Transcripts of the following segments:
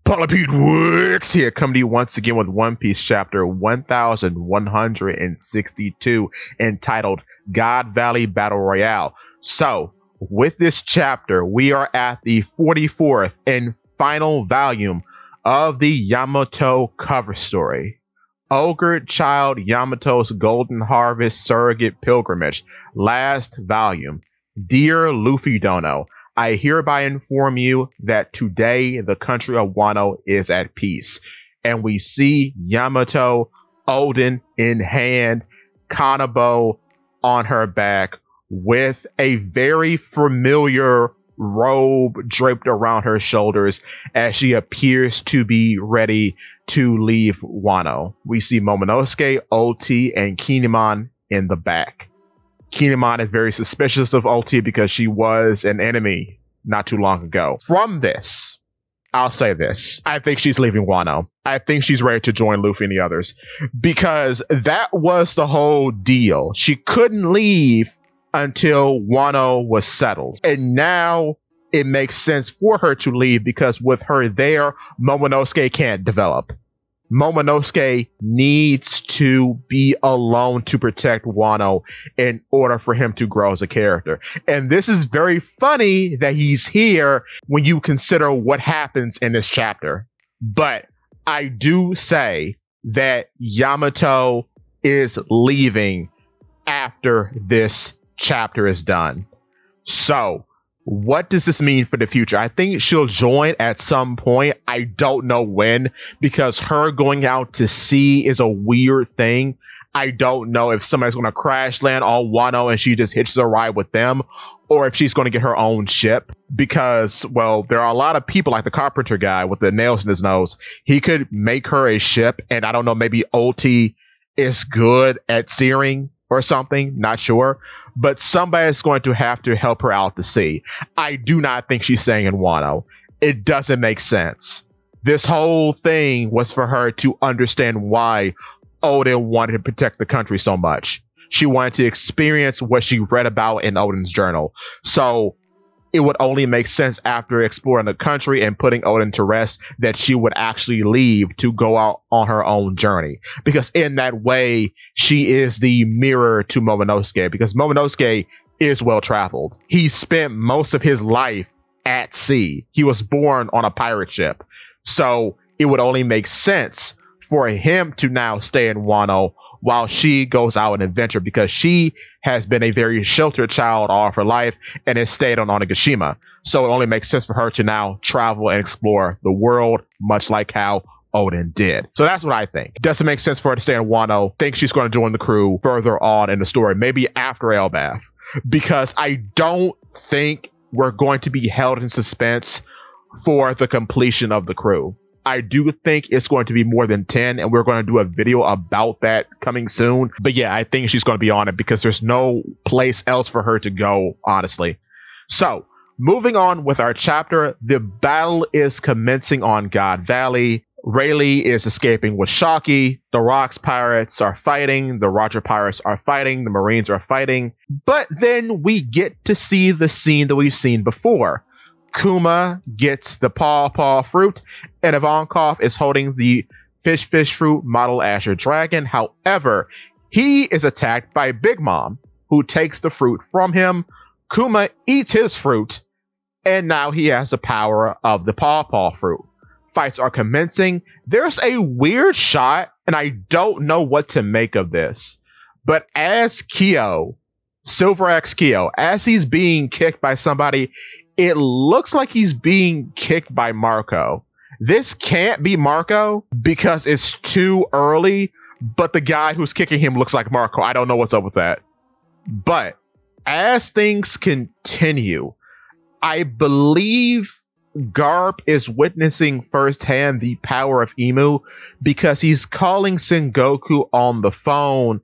Polypede Works here, coming to you once again with One Piece chapter 1162, entitled God Valley Battle Royale. So, with this chapter, we are at the 44th and final volume of the Yamato cover story. Ogre Child Yamato's Golden Harvest Surrogate Pilgrimage, last volume. Dear Luffy Dono, I hereby inform you that today the country of Wano is at peace. And we see Yamato, Oden in hand, Kanabo on her back, with a very familiar robe draped around her shoulders as she appears to be ready to leave Wano. We see Momonosuke, Oti, and Kinemon in the back. Kinemon is very suspicious of Oti because she was an enemy not too long ago. From this, I'll say this. I think she's leaving Wano. I think she's ready to join Luffy and the others because that was the whole deal. She couldn't leave until Wano was settled. And now it makes sense for her to leave because with her there, Momonosuke can't develop. Momonosuke needs to be alone to protect Wano in order for him to grow as a character. And this is very funny that he's here when you consider what happens in this chapter. But I do say that Yamato is leaving after this chapter is done. So, what does this mean for the future? I think she'll join at some point. I don't know when, because her going out to sea is a weird thing. I don't know if somebody's going to crash land on Wano and she just hitches a ride with them, or if she's going to get her own ship. Because, well, there are a lot of people like the carpenter guy with the nails in his nose. He could make her a ship, and I don't know, maybe Oti is good at steering or something, not sure. But somebody's going to have to help her out to sea. I do not think she's staying in Wano. It doesn't make sense. This whole thing was for her to understand why Oden wanted to protect the country so much. She wanted to experience what she read about in Oden's journal. So it would only make sense after exploring the country and putting Oden to rest that she would actually leave to go out on her own journey. Because in that way, she is the mirror to Momonosuke, because Momonosuke is well traveled. He spent most of his life at sea. He was born on a pirate ship. So it would only make sense for him to now stay in Wano while she goes out and adventure, because she has been a very sheltered child all of her life and has stayed on Onigashima. So it only makes sense for her to now travel and explore the world, much like how Oden did. So that's what I think. Doesn't make sense for her to stay in Wano. Think she's going to join the crew further on in the story, maybe after Elbaf, because I don't think we're going to be held in suspense for the completion of the crew. I do think it's going to be more than 10, and we're going to do a video about that coming soon. But yeah, I think she's going to be on it because there's no place else for her to go, honestly. So, moving on with our chapter, the battle is commencing on God Valley. Rayleigh is escaping with Shocky. The Rocks Pirates are fighting. The Roger Pirates are fighting. The Marines are fighting. But then we get to see the scene that we've seen before. Kuma gets the paw fruit, and Ivankov is holding the fish fruit model Azure Dragon. However, he is attacked by Big Mom, who takes the fruit from him. Kuma eats his fruit, and now he has the power of the paw fruit. Fights are commencing. There's a weird shot, and I don't know what to make of this. But as Kyo, Silver X Kyo, as he's being kicked by somebody, it looks like he's being kicked by Marco. This can't be Marco because it's too early, but the guy who's kicking him looks like Marco. I don't know what's up with that. But as things continue, I believe Garp is witnessing firsthand the power of Imu because he's calling Sengoku on the phone.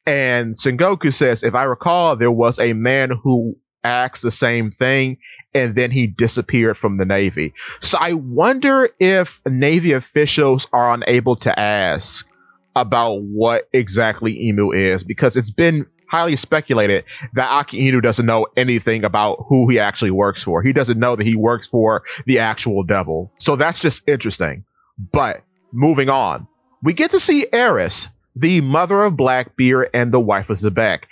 And Sengoku says, if I recall, there was a man who asked the same thing, and then he disappeared from the Navy. So I wonder if Navy officials are unable to ask about what exactly Imu is, because it's been highly speculated that Aki Inu doesn't know anything about who he actually works for. He doesn't know that he works for the actual devil. So that's just interesting. But moving on, we get to see Eris, the mother of Blackbeard and the wife of Zebek.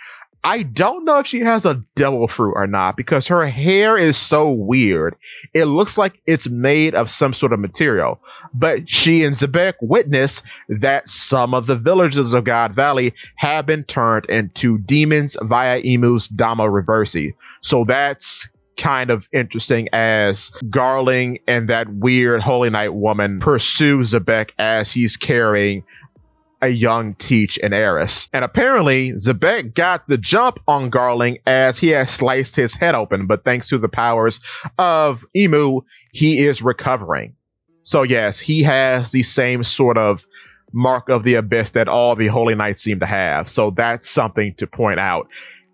I don't know if she has a devil fruit or not because her hair is so weird. It looks like it's made of some sort of material. But she and Zebek witness that some of the villagers of God Valley have been turned into demons via Imu's Dhamma Reversi. So that's kind of interesting as Garling and that weird Holy Knight woman pursue Zebek as he's carrying a young Teach and Eris. And apparently, Zebek got the jump on Garling as he has sliced his head open, but thanks to the powers of Imu, he is recovering. So yes, he has the same sort of mark of the abyss that all the Holy Knights seem to have. So that's something to point out.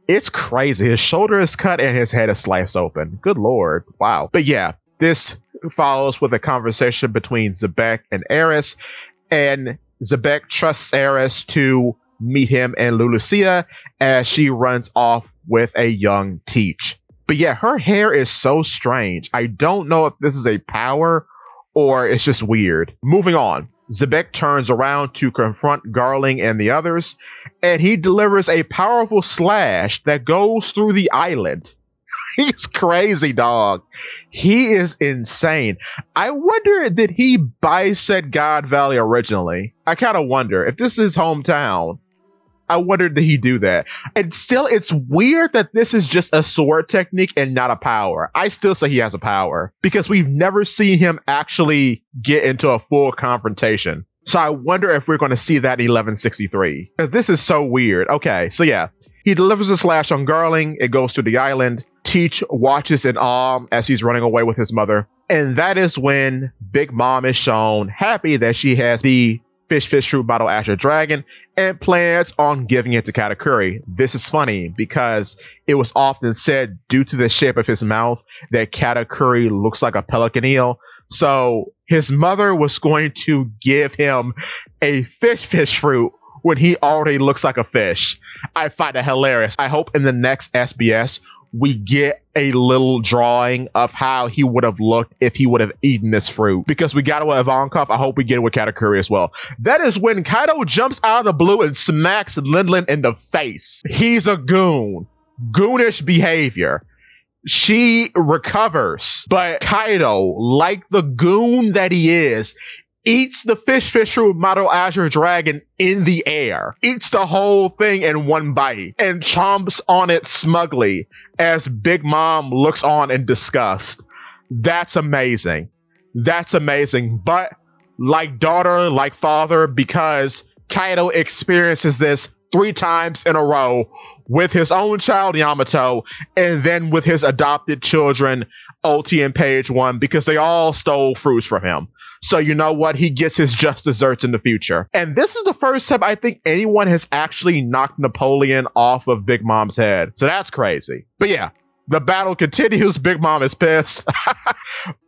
It's crazy. His shoulder is cut and his head is sliced open. Good Lord. Wow. But yeah, this follows with a conversation between Zebek and Eris, and Zebek trusts Eris to meet him and Lulucia as she runs off with a young Teach. But yeah, her hair is so strange. I don't know if this is a power or it's just weird. Moving on, Zebek turns around to confront Garling and the others, and he delivers a powerful slash that goes through the island. He's crazy, dog. He is insane. I wonder, did he bisect God Valley originally? I kind of wonder if this is his hometown. I wonder, did he do that? And still, it's weird that this is just a sword technique and not a power. I still say he has a power because we've never seen him actually get into a full confrontation. So I wonder if we're going to see that in 1163. Because this is so weird. Okay, so yeah. He delivers a slash on Garling. It goes to the island. Teach watches in awe as he's running away with his mother. And that is when Big Mom is shown happy that she has the fish fruit bottle Azure Dragon and plans on giving it to Katakuri. This is funny because it was often said due to the shape of his mouth that Katakuri looks like a pelican eel. So his mother was going to give him a fish fruit when he already looks like a fish. I find that hilarious. I hope in the next SBS we get a little drawing of how he would have looked if he would have eaten this fruit. Because we got it with Ivankov, I hope we get it with Katakuri as well. That is when Kaido jumps out of the blue and smacks Linlin in the face. He's a goon. Goonish behavior. She recovers, but Kaido, like the goon that he is, eats the fish fruit model Azure Dragon in the air, eats the whole thing in one bite, and chomps on it smugly as Big Mom looks on in disgust. That's amazing. That's amazing. But like daughter, like father, because Kaido experiences this 3 times in a row with his own child Yamato, and then with his adopted children, Oti and Page One, because they all stole fruits from him. So you know what? He gets his just desserts in the future. And this is the first time I think anyone has actually knocked Napoleon off of Big Mom's head. So that's crazy. But yeah, the battle continues. Big Mom is pissed.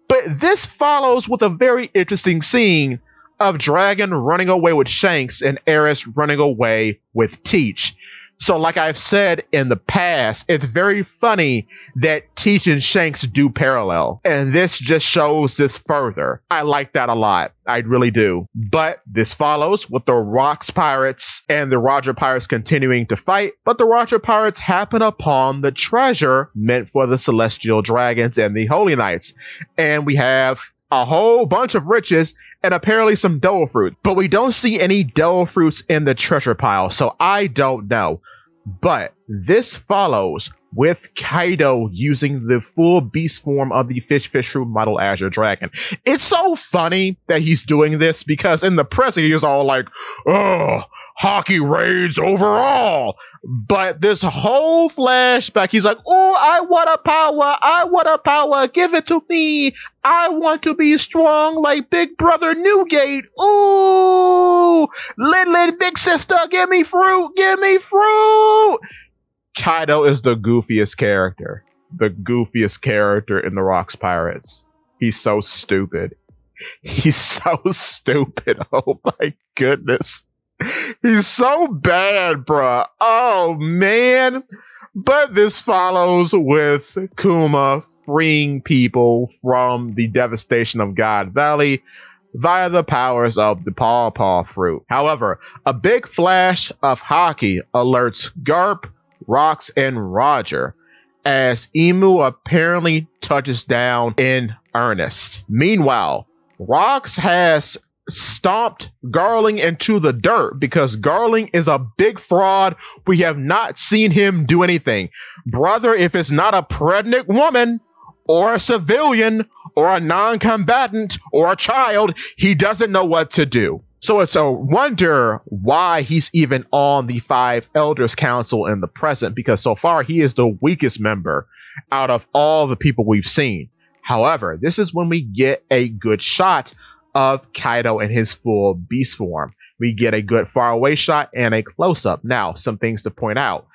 But this follows with a very interesting scene of Dragon running away with Shanks and Eris running away with Teach. So like I've said in the past, it's very funny that Teach and Shanks do parallel. And this just shows this further. I like that a lot. I really do. But this follows with the Rocks Pirates and the Roger Pirates continuing to fight. But the Roger Pirates happen upon the treasure meant for the Celestial Dragons and the Holy Knights. And we have a whole bunch of riches and apparently some devil fruit. But we don't see any devil fruits in the treasure pile, so I don't know. But this follows with Kaido using the full beast form of the fish fruit model Azure Dragon. It's so funny that he's doing this because in the press he was all like, oh, hockey raids overall. But this whole flashback, he's like, oh, I want a power, give it to me. I want to be strong like Big Brother Newgate. Ooh, Lin, big sister, give me fruit. Kaido is the goofiest character in the Rocks Pirates. He's so stupid. Oh my goodness. He's so bad, bruh. Oh, man. But this follows with Kuma freeing people from the devastation of God Valley via the powers of the Paw fruit. However, a big flash of hockey alerts Garp, Rox, and Roger as Emu apparently touches down in earnest. Meanwhile, Rox has stomped Garling into the dirt because Garling is a big fraud. We have not seen him do anything. Brother, if it's not a pregnant woman or a civilian or a non-combatant or a child, he doesn't know what to do. So it's a wonder why he's even on the Five Elders Council in the present, because so far he is the weakest member out of all the people we've seen. However, this is when we get a good shot of Kaido in his full beast form. We get a good far away shot and a close up. Now, some things to point out.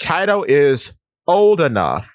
Kaido is old enough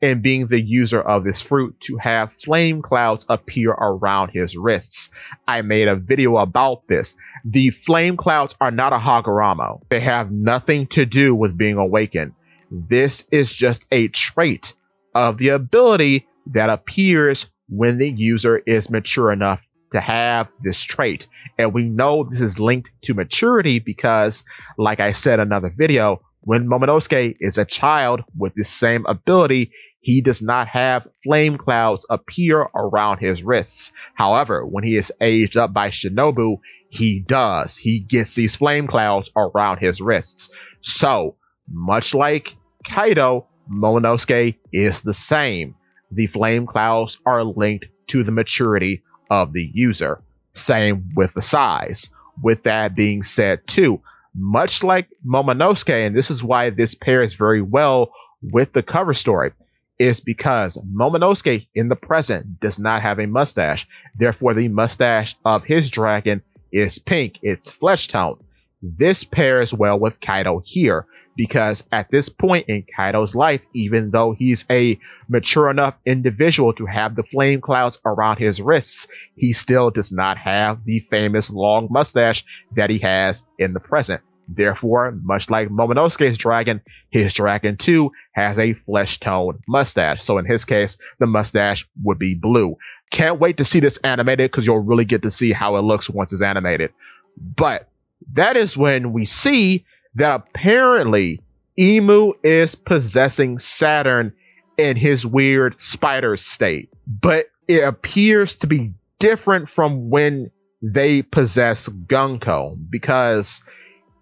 in being the user of this fruit to have flame clouds appear around his wrists. I made a video about this. The flame clouds are not a Hagoromo. They have nothing to do with being awakened. This is just a trait of the ability that appears when the user is mature enough to have this trait. And we know this is linked to maturity because, like I said in another video, when Momonosuke is a child with the same ability, he does not have flame clouds appear around his wrists. However, when he is aged up by Shinobu, he does. He gets these flame clouds around his wrists. So, much like Kaido, Momonosuke is the same. The flame clouds are linked to the maturity of the user. Same with the size. With that being said too, much like Momonosuke, and this is why this pairs very well with the cover story, is because Momonosuke in the present does not have a mustache. Therefore, the mustache of his dragon is pink. It's flesh tone. This pairs well with Kaido here because at this point in Kaido's life, even though he's a mature enough individual to have the flame clouds around his wrists, he still does not have the famous long mustache that he has in the present. Therefore, much like Momonosuke's dragon, his dragon too has a flesh-toned mustache. So in his case, the mustache would be blue. Can't wait to see this animated because you'll really get to see how it looks once it's animated. But that is when we see that apparently Emu is possessing Saturn in his weird spider state. But it appears to be different from when they possess Gunko because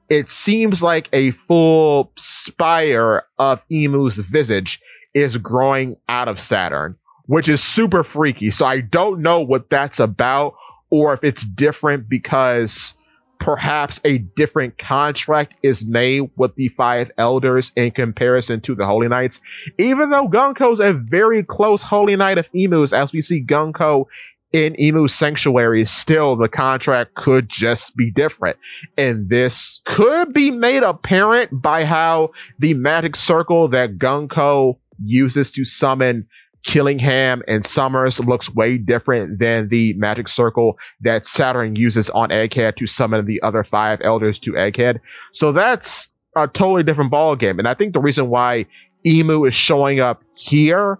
it seems like a full spire of Emu's visage is growing out of Saturn, which is super freaky. So I don't know what that's about, or if it's different because perhaps a different contract is made with the Five Elders in comparison to the Holy Knights. Even though Gunko's a very close Holy Knight of Emus, as we see Gunko in Emu Sanctuary, still the contract could just be different. And this could be made apparent by how the magic circle that Gunko uses to summon Killingham and Summers looks way different than the magic circle that Saturn uses on Egghead to summon the other Five Elders to Egghead. So that's a totally different ballgame. And I think the reason why Emu is showing up here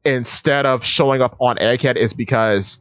instead of showing up on Egghead is because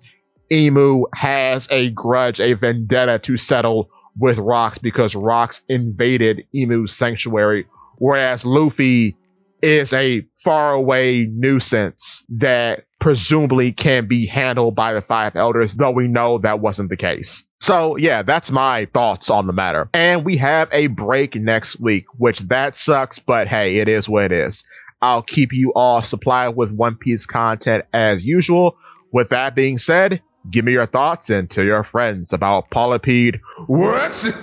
Emu has a grudge, a vendetta to settle with Rox because Rox invaded Emu's sanctuary, whereas Luffy is a faraway nuisance that presumably can be handled by the Five Elders, though we know that wasn't the case. So yeah, that's my thoughts on the matter. And we have a break next week, which that sucks, but hey, it is what it is. I'll keep you all supplied with One Piece content as usual. With that being said, give me your thoughts and tell your friends about Polypede. What?